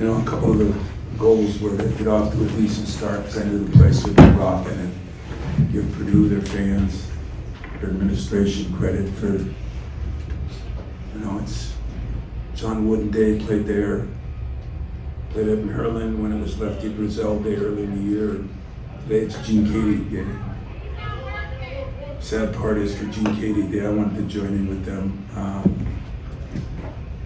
A couple of the goals were to get off to a decent start because I knew the place would be rocking, and give Purdue, their fans, their administration credit for, it's John Wooden Day played there, played at Maryland when it was Lefty Brazil Day early in the year, and today it's Gene Katie Day. Sad part is for Gene Katie Day, I wanted to join in with them.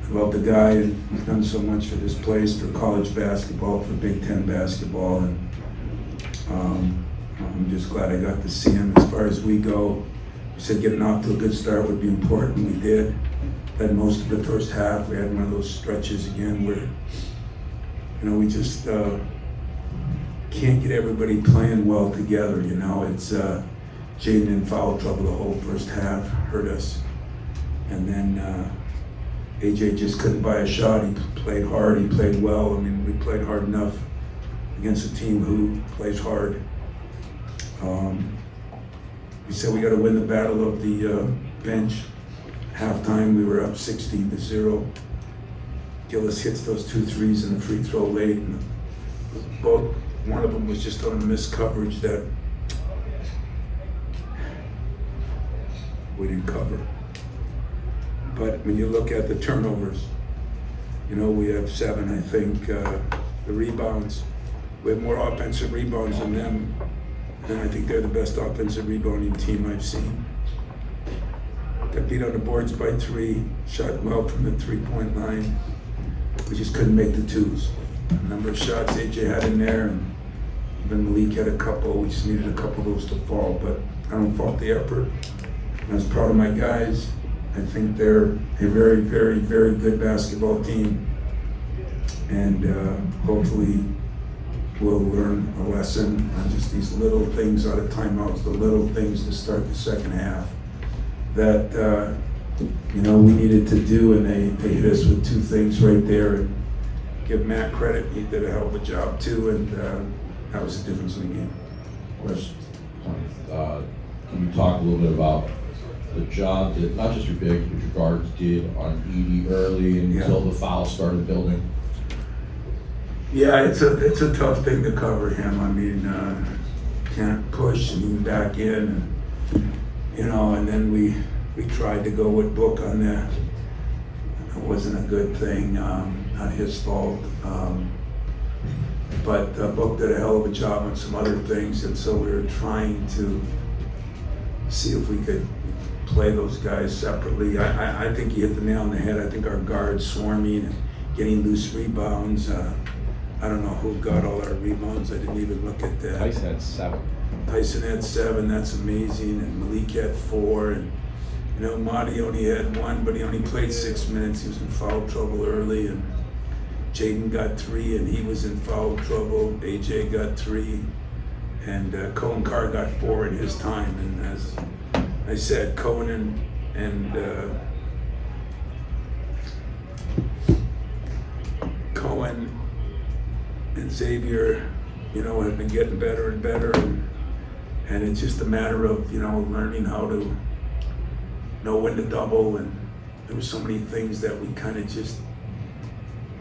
I love the guy, and he's done so much for this place, for college basketball, for Big Ten basketball, and I'm just glad I got to see him. As far as we go, we said getting off to a good start would be important. We did. Had most of the first half. We had one of those stretches again where, we just can't get everybody playing well together. It's Jaden in foul trouble the whole first half, hurt us, and then AJ just couldn't buy a shot. He played hard. He played well. We played hard enough against a team who plays hard. We said we got to win the battle of the bench. Halftime, we were up 16-0. Gillis hits those 2 threes and a free throw late, and one of them was just on a missed coverage that we didn't cover. But when you look at the turnovers, we have 7, I think. The rebounds, we have more offensive rebounds than them, and I think they're the best offensive rebounding team I've seen. Got beat on the boards by 3, shot well from the 3-point line. We just couldn't make the 2s. The number of shots AJ had in there, and even Malik had a couple. We just needed a couple of those to fall, but I don't fault the effort. I was proud of my guys. I think they're a very, very, very good basketball team, and hopefully we'll learn a lesson on just these little things out of timeouts, the little things to start the second half that we needed to do, and they hit us with 2 things right there. And give Matt credit; he did a hell of a job too, and that was the difference in the game. Question. Can you talk a little bit about the job that not just your bigs but your guards did on Edey early until the foul started building? Yeah, it's a tough thing to cover him. Can't push and move back in, and then we tried to go with Book on that. It wasn't a good thing, not his fault. But Book did a hell of a job on some other things, and so we were trying to see if we could play those guys separately. I think he hit the nail on the head. I think our guards swarming and getting loose rebounds. I don't know who got all our rebounds. I didn't even look at that. Tyson had 7. Tyson had 7. That's amazing. And Malik had 4. And Marty only had 1, but he only played 6 minutes. He was in foul trouble early. And Jaden got 3, and he was in foul trouble. AJ got 3, and Cohen Carr got 4 in his time. And as I said, Cohen and Xavier, have been getting better and better, and it's just a matter of learning how to know when to double. And there were so many things that we kind of just,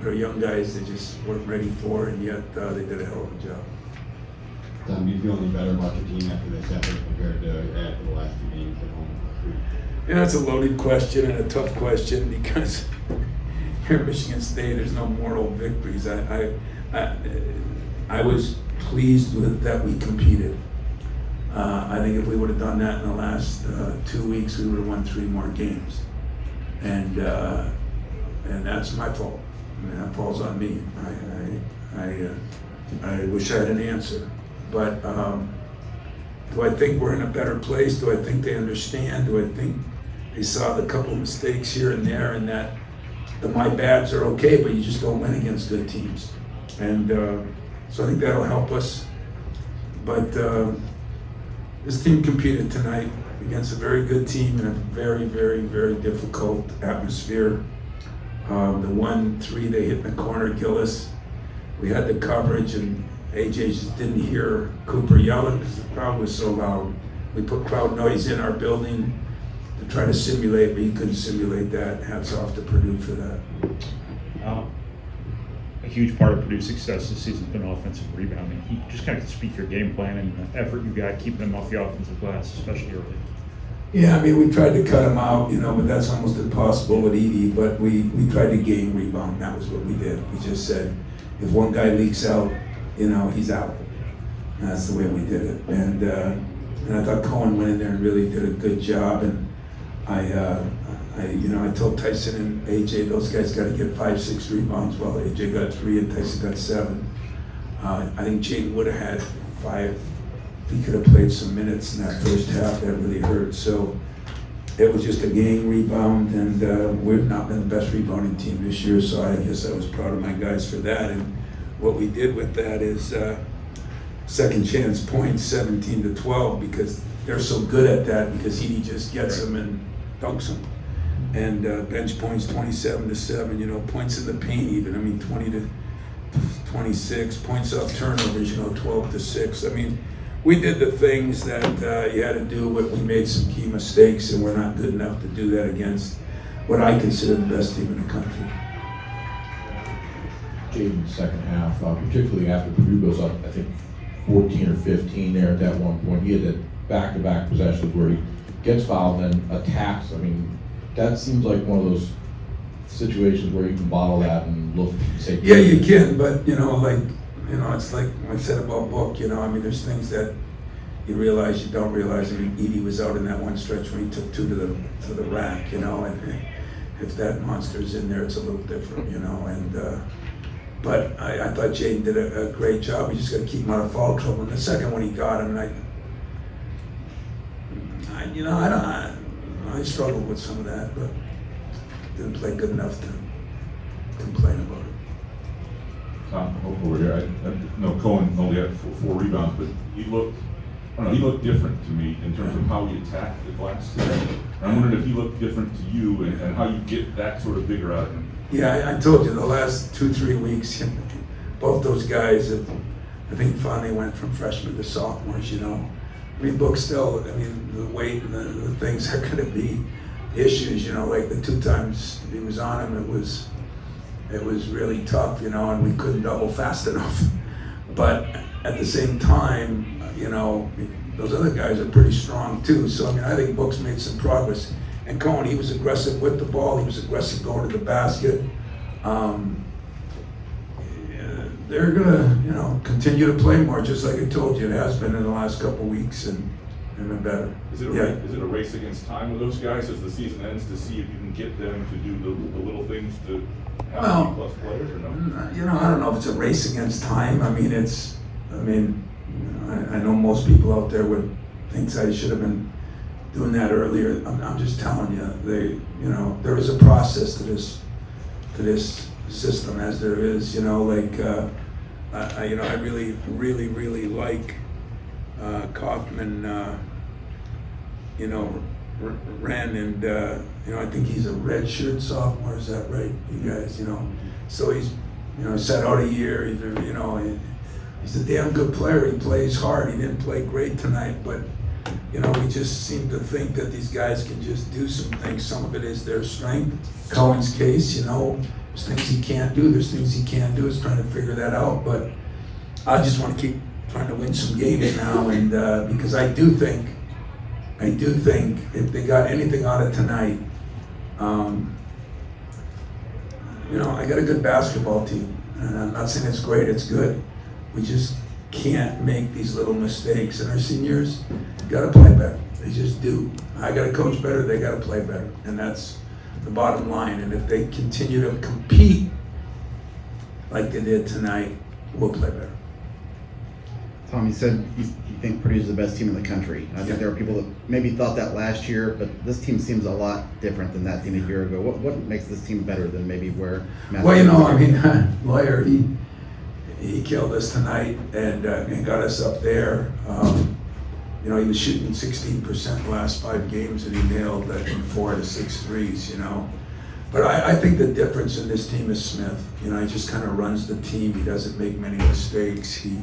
our young guys, they just weren't ready for, and yet they did a hell of a job. Tom, do you feel any better about your team after this effort compared to after the last 2 games at home? Yeah, that's a loaded question and a tough question because here at Michigan State, there's no moral victories. I was pleased with that we competed. I think if we would have done that in the last 2 weeks, we would have won 3 more games, and that's my fault. That falls on me. I wish I had an answer, but do I think we're in a better place? Do I think they understand? Do I think they saw the couple mistakes here and there, and that the my bads are okay, but you just don't win against good teams? And so I think that'll help us. But this team competed tonight against a very good team in a very, very, very difficult atmosphere. The 1-3 they hit in the corner, Gillis, we had the coverage, and AJ just didn't hear Cooper yelling because the crowd was so loud. We put crowd noise in our building to try to simulate, but he couldn't simulate that. Hats off to Purdue for that. huge part of Purdue's success this season has been offensive rebounding. He just kind of speak your game plan and the effort you got keeping them off the offensive glass, especially early. Yeah, I mean, we tried to cut him out, but that's almost impossible with Edie. But we tried to gain rebound. That was what we did. We just said, if one guy leaks out, he's out. And that's the way we did it. And I thought Cohen went in there and really did a good job. And I told Tyson and AJ, those guys got to get 5-6 rebounds. Well, AJ got 3 and Tyson got 7. I think Jaden would have had 5. He could have played some minutes in that first half. That really hurt. So it was just a gang rebound, and we've not been the best rebounding team this year. So I guess I was proud of my guys for that. And what we did with that is second chance points, 17-12, because they're so good at that. Because he just gets them and dunks them. And bench points 27-7. Points in the paint even. I mean 20-26 points off turnovers. 12-6. I mean. We did the things that you had to do, but we made some key mistakes, and we're not good enough to do that against what I consider the best team in the country. Jaden's second half, particularly after Purdue goes up, I think 14 or 15 there at that one point. He had that back-to-back possessions where he gets fouled and then attacks. I mean, that seems like one of those situations where you can bottle that and look and say, yeah, you can, but it's like I said about Book, there's things that you realize you don't realize. I mean, Edie was out in that one stretch when he took 2 to the rack, and if that monster's in there, it's a little different, but I thought Jaden did a great job. We just got to keep him out of foul trouble. And the second one he got him, I struggled with some of that, but didn't play good enough to complain about it. Tom, over here, I know Cohen only had 4 rebounds, but he looked different to me in terms of how he attacked the glass today. And I'm wondering if he looked different to you and how you get that sort of bigger out of him. Yeah, I told you the last 2-3 weeks, both those guys have, I think, finally went from freshmen to sophomores. I mean, Book still, the weight and the things are going to be issues. Like the 2 times he was on him, it was really tough, and we couldn't double fast enough. But at the same time, those other guys are pretty strong too. So, I think Book's made some progress. And Cohen, he was aggressive with the ball. He was aggressive going to the basket. They're gonna, continue to play more, just like I told you. It has been in the last couple of weeks, and been better. Is it a race against time with those guys as the season ends to see if you can get them to do the little things to have plus players or no? I don't know if it's a race against time. I know most people out there would think I should have been doing that earlier. I'm just telling you, there is a process to this system, as there is. I really, really, really like Kaufman. Ran and I think he's a redshirt sophomore. Is that right, you guys? So he's sat out a year. He's a damn good player. He plays hard. He didn't play great tonight, but we just seem to think that these guys can just do some things. Some of it is their strength. Cohen's case, there's things he can't do. There's things he can do. Is trying to figure that out. But I just want to keep trying to win some games now, and because I do think if they got anything out of tonight, I got a good basketball team, and I'm not saying it's great, it's good. We just can't make these little mistakes, and our seniors got to play better. They just do. I got to coach better, they got to play better, and that's the bottom line. And if they continue to compete like they did tonight, we'll play better. Tom, you said you think Purdue's the best team in the country. I think there are people that maybe thought that last year, but this team seems a lot different than that team a year ago. What makes this team better than maybe where? Lawyer, he killed us tonight and got us up there. He was shooting 16% the last 5 games, and he nailed, I think, 4 to 6 threes. But I think the difference in this team is Smith. He just kind of runs the team. He doesn't make many mistakes. He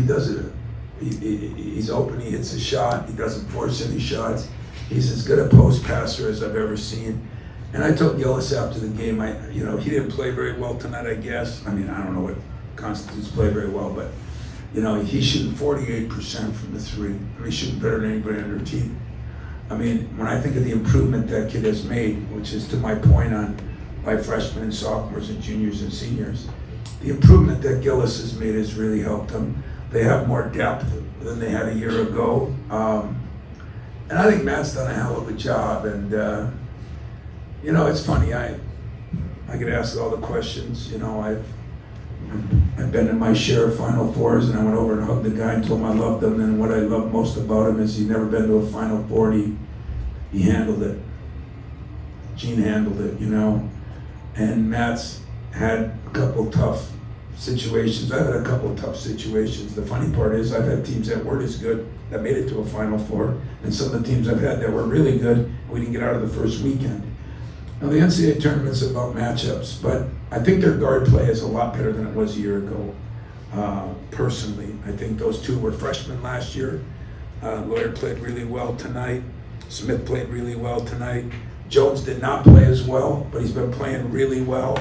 does it. He's open. He hits a shot. He doesn't force any shots. He's as good a post passer as I've ever seen. And I told Gillis after the game, he didn't play very well tonight, I guess. I mean, I don't know what constitutes play very well, but, he's shooting 48% from the three. I mean, he's shooting better than anybody on their team. I mean, when I think of the improvement that kid has made, which is to my point on why freshmen and sophomores and juniors and seniors, the improvement that Gillis has made has really helped them. They have more depth than they had a year ago. And I think Matt's done a hell of a job. And, it's funny, I get asked all the questions. I've been in my share of Final Fours, and I went over and hugged the guy and told him I loved him. And what I love most about him is he's never been to a Final Four, and he handled it. Gene handled it, And Matt's had a couple tough situations. I've had a couple of tough situations. The funny part is I've had teams that weren't as good that made it to a Final Four, and some of the teams I've had that were really good, we didn't get out of the first weekend. Now the NCAA tournament's about matchups, but I think their guard play is a lot better than it was a year ago. Personally, I think those two were freshmen last year. Lawyer played really well tonight. Smith played really well tonight. Jones did not play as well, but he's been playing really well.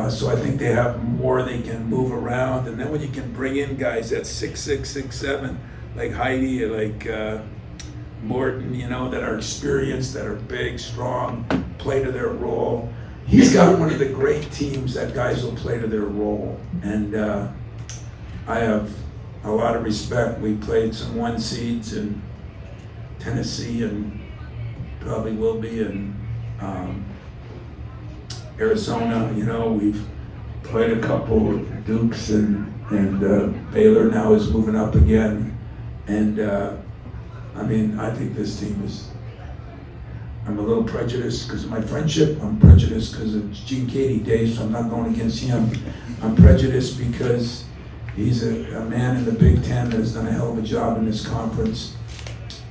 So I think they have more they can move around. And then when you can bring in guys at 6'6", 6'7", like Heidi, like Morton, that are experienced, that are big, strong, play to their role. He's got one of the great teams that guys will play to their role. And I have a lot of respect. We played some 1 seeds in Tennessee and probably will be in Arizona. We've played a couple of Dukes and Baylor now is moving up again. And I think this team is, I'm a little prejudiced because of my friendship. I'm prejudiced because of Gene Katie Day, so I'm not going against him. I'm prejudiced because he's a man in the Big Ten that has done a hell of a job in this conference.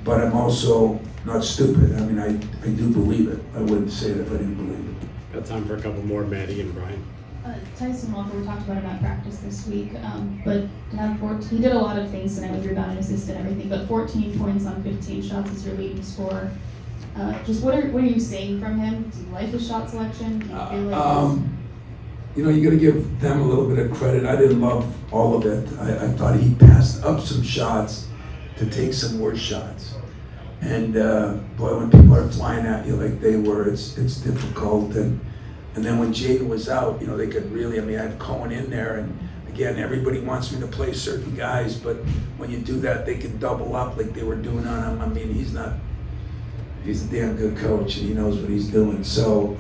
But I'm also not stupid. I do believe it. I wouldn't say it if I didn't believe it. Got time for a couple more, Maddie and Brian. Tyson Walker, we talked about him at practice this week, but to have 14, he did a lot of things tonight with rebound and assist and everything, but 14 points on 15 shots is your leading scorer. Just what are you seeing from him? Do you like his shot selection? Do you feel like you got to give them a little bit of credit. I didn't love all of it. I thought he passed up some shots to take some worse shots. And boy, when people are flying at you like they were, it's difficult. And then when Jaden was out, they could really, I had Cohen in there, and again, everybody wants me to play certain guys, but when you do that, they can double up like they were doing on him. He's a damn good coach, and he knows what he's doing. So,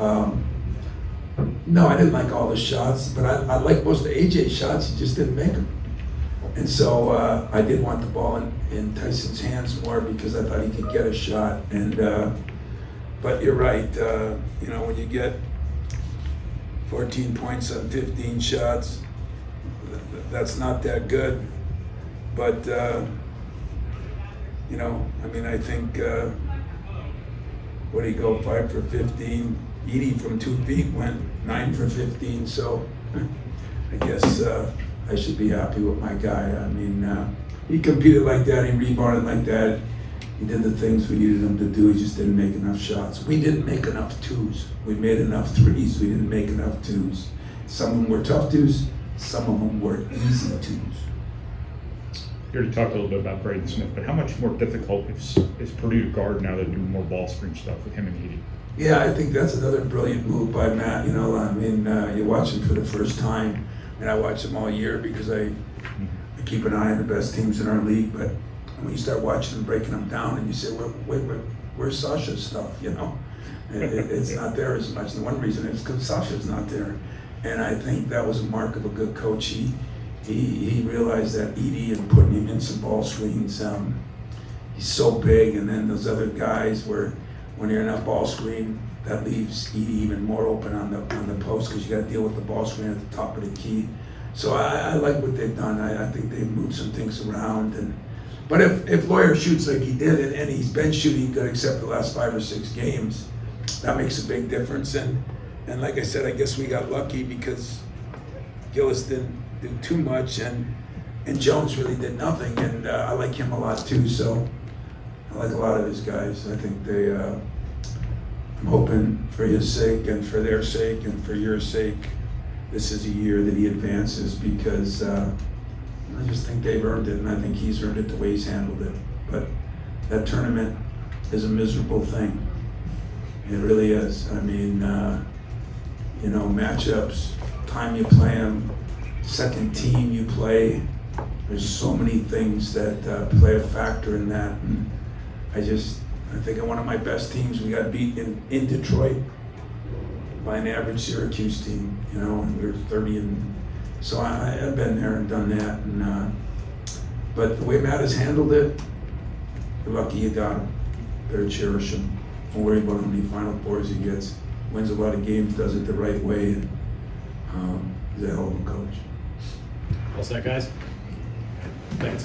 no, I didn't like all the shots, but I liked most of AJ's shots, he just didn't make them. And so I did want the ball in Tyson's hands more because I thought he could get a shot. And but you're right, when you get 14 points on 15 shots, that's not that good. But, I think, what did he go, 5 for 15? Edie from 2 feet went 9 for 15, so I guess I should be happy with my guy. He competed like that, he rebounded like that. He did the things we needed him to do, he just didn't make enough shots. We didn't make enough twos. We made enough threes, we didn't make enough twos. Some of them were tough twos, some of them were easy twos. You already talked a little bit about Braden Smith, but how much more difficult is Purdue to guard now that do more ball screen stuff with him and Edie? Yeah, I think that's another brilliant move by Matt. You watch him for the first time, and I watch him all year because I keep an eye on the best teams in our league, but when you start watching them, breaking them down, and you say, wait, where's Sasha's stuff, It's not there as much. And one reason is because Sasha's not there. And I think that was a mark of a good coach. He realized that Edie and putting him in some ball screens, he's so big, and then those other guys when you're in that ball screen, that leaves Edie even more open on the post because you got to deal with the ball screen at the top of the key. So I like what they've done. I think they've moved some things around. But if Lawyer shoots like he did, and he's been shooting good except the last 5 or 6 games, that makes a big difference. And like I said, I guess we got lucky because Gillis didn't do too much, and Jones really did nothing. And I like him a lot too. So I like a lot of his guys. I think I'm hoping for his sake and for their sake and for your sake, this is a year that he advances, because I just think they've earned it, and I think he's earned it the way he's handled it. But that tournament is a miserable thing. It really is. I mean, you know, matchups, time you play them, second team you play, there's so many things that play a factor in that. And I think one of my best teams, we got beat in Detroit by an average Syracuse team, you know, and we were 30 and so I've been there and done that. And but the way Matt has handled it, you're lucky you got him. Better cherish him. Don't worry about how many Final Fours he gets. Wins a lot of games, does it the right way, and he's a hell of a coach. All set, guys? Thanks.